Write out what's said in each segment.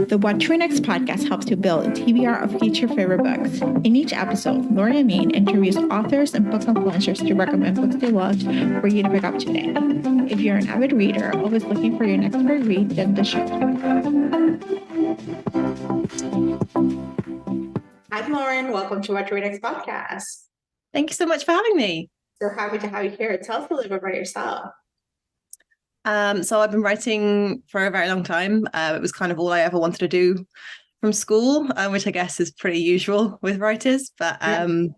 The What to Read Next podcast helps you build a TBR of each your favorite books. In each episode, Lori and Maine interviews authors and book influencers to recommend books they loved for you to pick up today. If you're an avid reader, always looking for your next great read, then the show. Hi, Lauren. Welcome to What to Read Next podcast. Thank you so much for having me. So happy to have you here. Tell us a little bit about yourself. So I've been writing for a very long time. It was kind of all I ever wanted to do from school, which I guess is pretty usual with writers. But I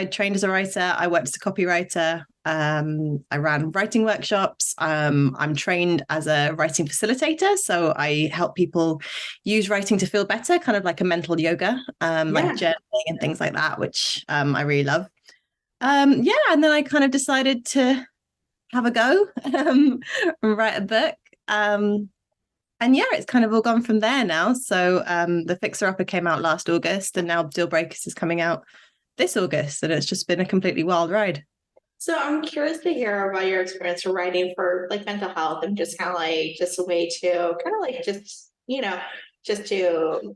trained as a writer. I worked as a copywriter. I ran writing workshops. I'm trained as a writing facilitator. So I help people use writing to feel better, kind of like a mental yoga, like journaling and things like that, which I really love. And then I kind of decided to have a go and write a book. It's kind of all gone from there now. So The Fixer Upper came out last August, and now Deal Breakers is coming out this August, and it's just been a completely wild ride. So I'm curious to hear about your experience for writing for like mental health and just kind of like just a way to kind of like just to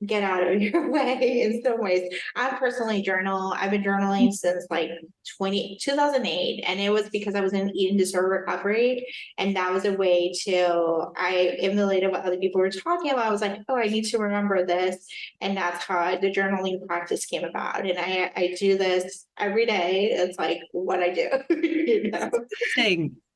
get out of your way in some ways. I personally journal. I've been journaling since like 2008, and it was because I was in eating disorder recovery, and that was a way to I emulated what other people were talking about. I was like, oh, I need to remember this, and that's how the journaling practice came about. And I do this every day. It's like what I do.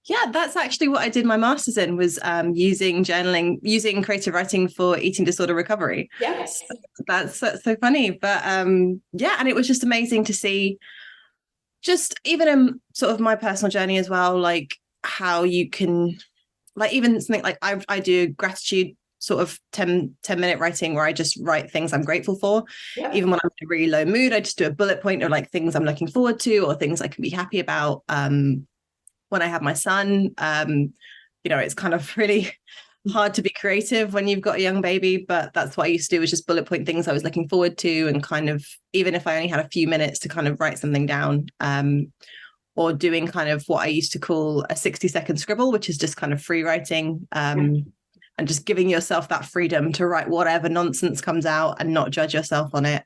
Yeah, that's actually what I did my master's in, was using journaling, creative writing for eating disorder recovery. Yes. That's so funny. But and it was just amazing to see, just even in sort of my personal journey as well, like how you can, like even something like I do gratitude sort of 10-minute writing where I just write things I'm grateful for. Yeah. Even when I'm in a really low mood, I just do a bullet point of like things I'm looking forward to or things I can be happy about. When I had my son, it's kind of really hard to be creative when you've got a young baby, but that's what I used to do, was just bullet point things I was looking forward to, and kind of, even if I only had a few minutes to kind of write something down, or doing kind of what I used to call a 60-second scribble, which is just kind of free writing, and just giving yourself that freedom to write whatever nonsense comes out and not judge yourself on it.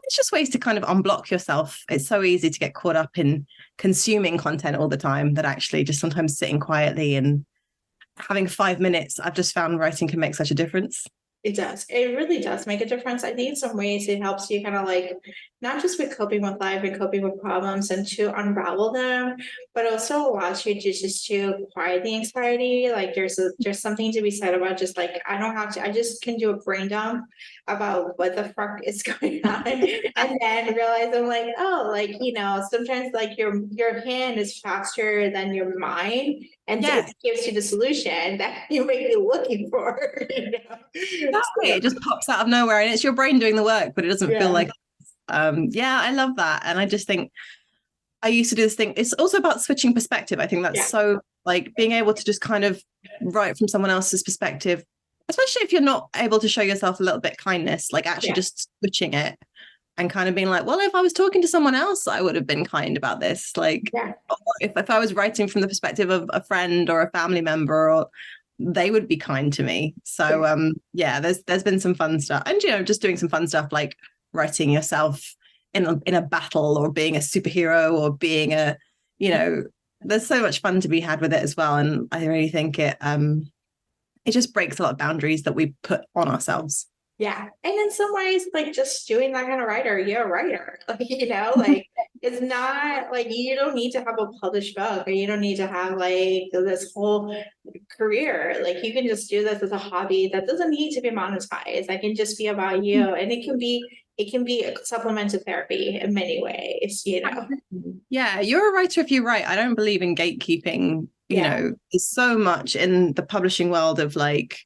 It's just ways to kind of unblock yourself. It's so easy to get caught up in consuming content all the time that actually just sometimes sitting quietly and having 5 minutes, I've just found writing can make such a difference. It does. It really does make a difference. I think in some ways it helps you kind of like, not just with coping with life and coping with problems and to unravel them, but also allows you to just to quiet the anxiety. Like there's something to be said about just like, I just can do a brain dump about what the fuck is going on. And then realize I'm like, oh, like, sometimes like your hand is faster than your mind. And it gives you the solution that you may be looking for. Exactly. It just pops out of nowhere, and it's your brain doing the work, but it doesn't feel like I love that. And I just think I used to do this thing. It's also about switching perspective. I think that's so, like, being able to just kind of write from someone else's perspective, especially if you're not able to show yourself a little bit of kindness, like actually just switching it and kind of being like, well, if I was talking to someone else, I would have been kind about this. Like if I was writing from the perspective of a friend or a family member, or they would be kind to me. So there's been some fun stuff, and just doing some fun stuff like writing yourself in a battle, or being a superhero, or being there's so much fun to be had with it as well. And I really think it just breaks a lot of boundaries that we put on ourselves. Yeah. And in some ways, like just doing that kind of writer, you're a writer, like it's not like you don't need to have a published book, or you don't need to have like this whole career. Like you can just do this as a hobby that doesn't need to be monetized. That can just be about you. And it can be a supplement to therapy in many ways, Yeah, you're a writer if you write. I don't believe in gatekeeping. There's so much in the publishing world of like,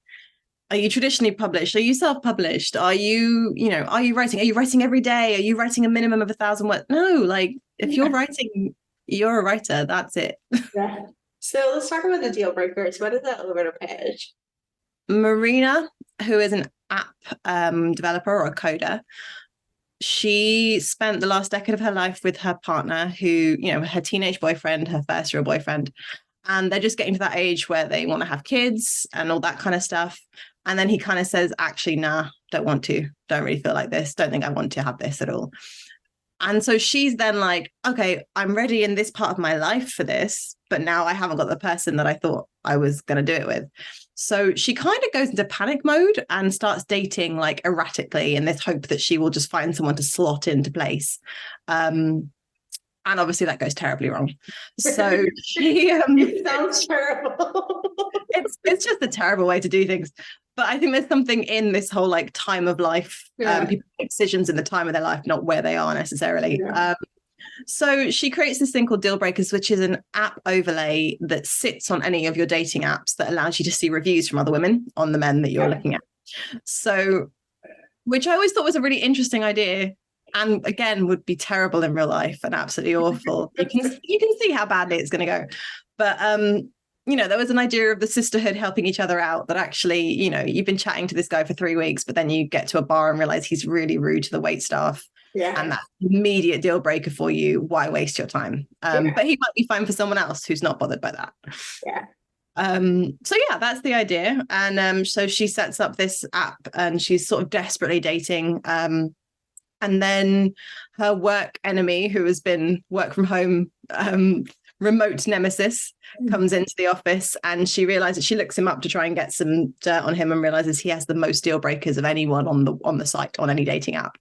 are you traditionally published? Are you self-published? Are you writing? Are you writing every day? Are you writing a minimum of 1,000 words? No, like if you're writing, you're a writer. That's it. Yeah. So let's talk about the deal breakers. What is that elevator pitch? Marina, who is an app developer or a coder, she spent the last decade of her life with her partner, who, her teenage boyfriend, her first-year boyfriend, and they're just getting to that age where they want to have kids and all that kind of stuff. And then he kind of says, actually, nah, don't want to, don't really feel like this, don't think I want to have this at all. And so she's then like, okay, I'm ready in this part of my life for this, but now I haven't got the person that I thought I was going to do it with. So she kind of goes into panic mode and starts dating like erratically in this hope that she will just find someone to slot into place. And obviously that goes terribly wrong. So she It sounds terrible. it's just a terrible way to do things. But I think there's something in this whole like time of life. People make decisions in the time of their life, not where they are necessarily. So she creates this thing called Deal Breakers, which is an app overlay that sits on any of your dating apps that allows you to see reviews from other women on the men that you're looking at. So, which I always thought was a really interesting idea. And again, would be terrible in real life and absolutely awful. You can see how badly it's going to go. But there was an idea of the sisterhood helping each other out, that actually, you've been chatting to this guy for 3 weeks, but then you get to a bar and realize he's really rude to the wait staff. Yeah. And that's an immediate deal breaker for you. Why waste your time? But he might be fine for someone else who's not bothered by that. Yeah. So yeah, that's the idea. And so she sets up this app and she's sort of desperately dating. And then her work enemy, who has been work from home, remote nemesis, comes into the office, and she realizes, she looks him up to try and get some dirt on him, and realizes he has the most deal breakers of anyone on the site, on any dating app.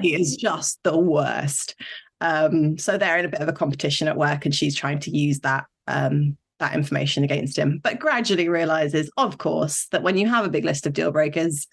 He is just the worst. So they're in a bit of a competition at work, and she's trying to use that information against him, but gradually realizes, of course, that when you have a big list of deal breakers,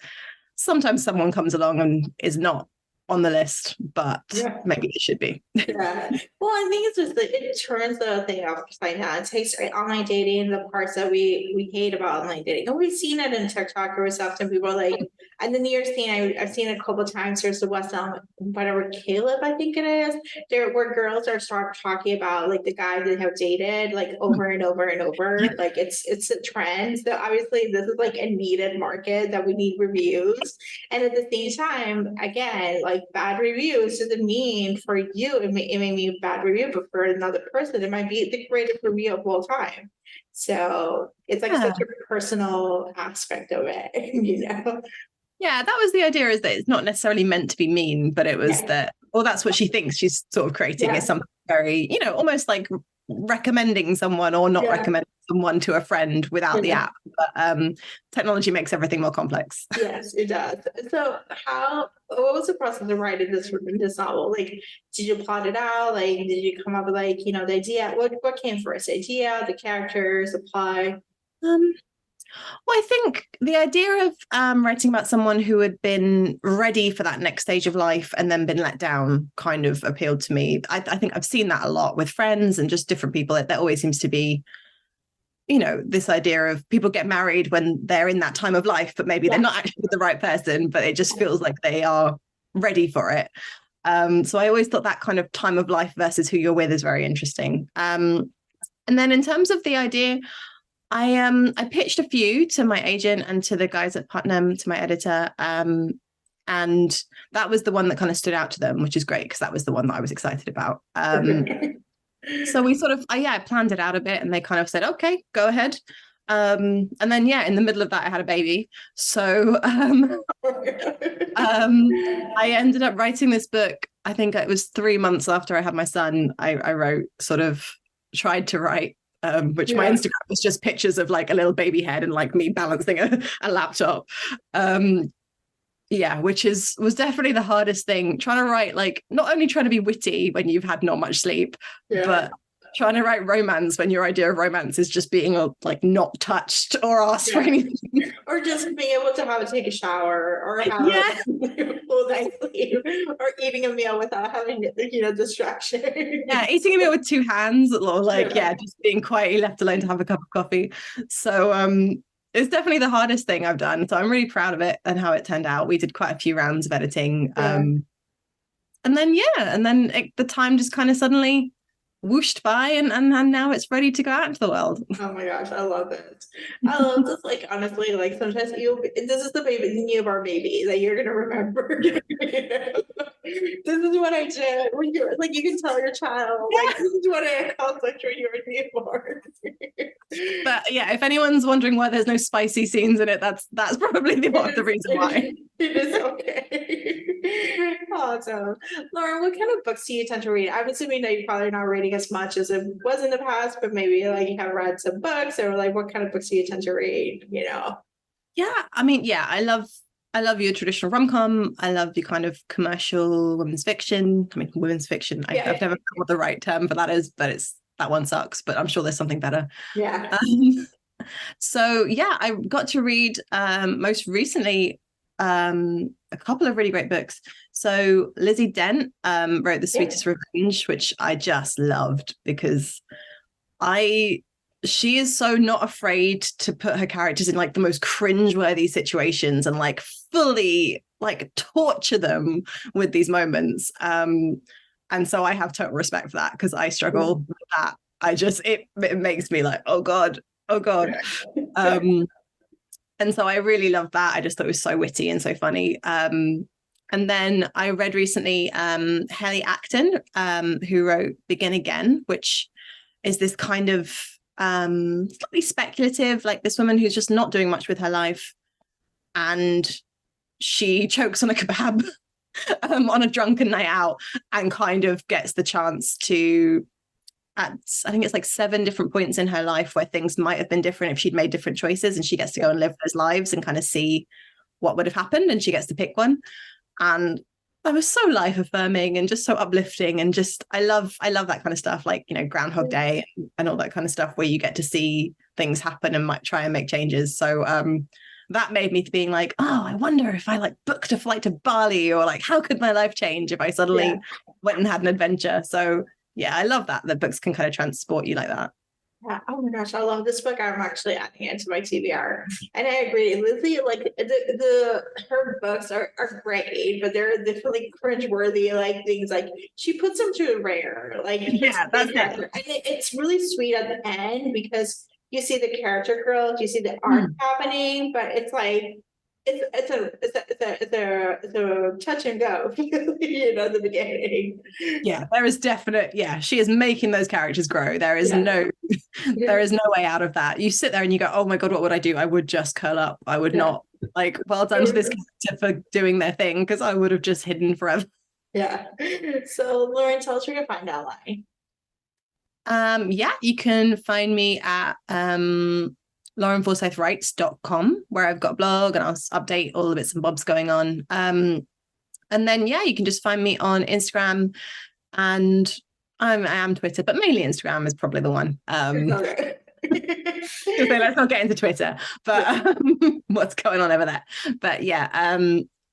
sometimes someone comes along and is not on the list, but maybe it should be. Yeah. Well, I think it's just that it turns the thing upside down. It takes online dating, the parts that we hate about online dating. And we've seen it in TikTok or stuff. Some people are like, and then you're seeing, I've seen it a couple of times. There's the West Elm, whatever, Caleb, I think it is. There, where girls are start talking about like the guy they have dated like over and over and over. Like it's a trend. So obviously this is like a needed market that we need reviews. And at the same time, again, like bad reviews doesn't mean for you, it may mean bad review, but for another person, it might be the greatest review of all time. So it's like such a personal aspect of it, Yeah, that was the idea, is that it's not necessarily meant to be mean, but it was that, well, that's what she thinks she's sort of creating, is something very, almost like recommending someone or not recommending someone to a friend without the app. But technology makes everything more complex. Yes, it does. So what was the process of writing this novel? Like, did you plot it out? Like, did you come up with like, the idea? What came first? The idea, the characters, the plot? Well, I think the idea of writing about someone who had been ready for that next stage of life and then been let down kind of appealed to me. I think I've seen that a lot with friends and just different people. There always seems to be, this idea of people get married when they're in that time of life, but maybe they're not actually the right person, but it just feels like they are ready for it. So I always thought that kind of time of life versus who you're with is very interesting. And then in terms of the idea, I pitched a few to my agent and to the guys at Putnam, to my editor, and that was the one that kind of stood out to them, which is great because that was the one that I was excited about. So we sort of, I planned it out a bit, and they kind of said, okay, go ahead. And then, in the middle of that, I had a baby. So I ended up writing this book. I think it was 3 months after I had my son. I wrote, tried to write, which my Instagram was just pictures of like a little baby head and like me balancing a laptop. Which was definitely the hardest thing, trying to write, like, not only trying to be witty when you've had not much sleep, but trying to write romance when your idea of romance is just being like not touched or asked for anything, or just being able to take a shower or have a full night's sleep, or eating a meal without having distraction. Eating a meal with two hands, or like just being quietly left alone to have a cup of coffee. So it's definitely the hardest thing I've done. So I'm really proud of it and how it turned out. We did quite a few rounds of editing, and then the time just kind of suddenly whooshed by, and now it's ready to go out into the world. Oh my gosh, I love it. I love this. Like honestly, like sometimes this is the baby new of our baby that you're gonna remember. This is what I did when you're like you can tell your child like this is what I accomplished when you were newborn. But yeah, if anyone's wondering why there's no spicy scenes in it, that's probably the reason why. It is okay. Awesome. Lauren, what kind of books do you tend to read? I'm assuming that you're probably not reading as much as it was in the past, but maybe like you have read some books, or like what kind of books do you tend to read, you know? Yeah, I mean, yeah, I love your traditional rom-com. I love your kind of commercial women's fiction. I mean, women's fiction. I've never found what the right term for that is, but that one sucks, but I'm sure there's something better. Yeah. So yeah, I got to read most recently a couple of really great books. So Lizzie Dent wrote The Sweetest Revenge, which I just loved because she is so not afraid to put her characters in like the most cringeworthy situations and like fully like torture them with these moments. And so I have total respect for that because I struggle with that. It makes me like, oh God. And so I really loved that. I just thought it was so witty and so funny. And then I read recently Helly Acton, who wrote Begin Again, which is this kind of slightly speculative, like this woman who's just not doing much with her life. And she chokes on a kebab on a drunken night out and kind of gets the chance to, I think it's like 7 different points in her life where things might have been different if she'd made different choices, and she gets to go and live those lives and kind of see what would have happened, and she gets to pick one. And that was so life affirming and just so uplifting, and just I love that kind of stuff, like, you know, Groundhog Day and all that kind of stuff where you get to see things happen and might try and make changes. So that made me being like, oh, I wonder if I like booked a flight to Bali, or like how could my life change if I suddenly went and had an adventure. So yeah, I love that books can kind of transport you like that. Yeah. Oh my gosh, I love this book. I'm actually adding it to my TBR. And I agree. Lizzie, like her books are great, but they're definitely cringeworthy, like things like she puts them to a rare. Like that's it. And it's really sweet at the end because you see the character growth, you see the art happening, but it's like it's a touch and go, you know, the beginning. Yeah, there is definite. Yeah, she is making those characters grow. There is no way out of that. You sit there and you go, oh my God, what would I do? I would just curl up. I would not. Like, well done to this character for doing their thing, because I would have just hidden forever. Yeah. So Lauren, tell us where to find Outline. Yeah, you can find me at laurenforsythewrites.com, where I've got a blog and I'll update all the bits and bobs going on. And then, yeah, you can just find me on Instagram, and I am Twitter, but mainly Instagram is probably the one. Okay. Let's not get into Twitter, but what's going on over there? But yeah,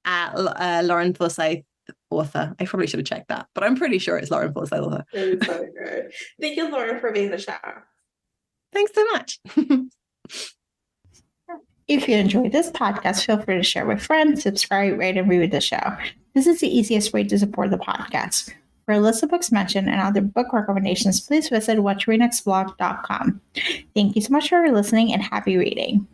at Lauren Forsythe author. I probably should have checked that, but I'm pretty sure it's Lauren Forsythe author. It's so good. Thank you, Lauren, for being the show. Thanks so much. If you enjoyed this podcast, feel free to share with friends, subscribe, rate, and review the show. This is the easiest way to support the podcast. For a list of books mentioned and other book recommendations, please visit whattoreadnextblog.com. Thank you so much for listening, and happy reading.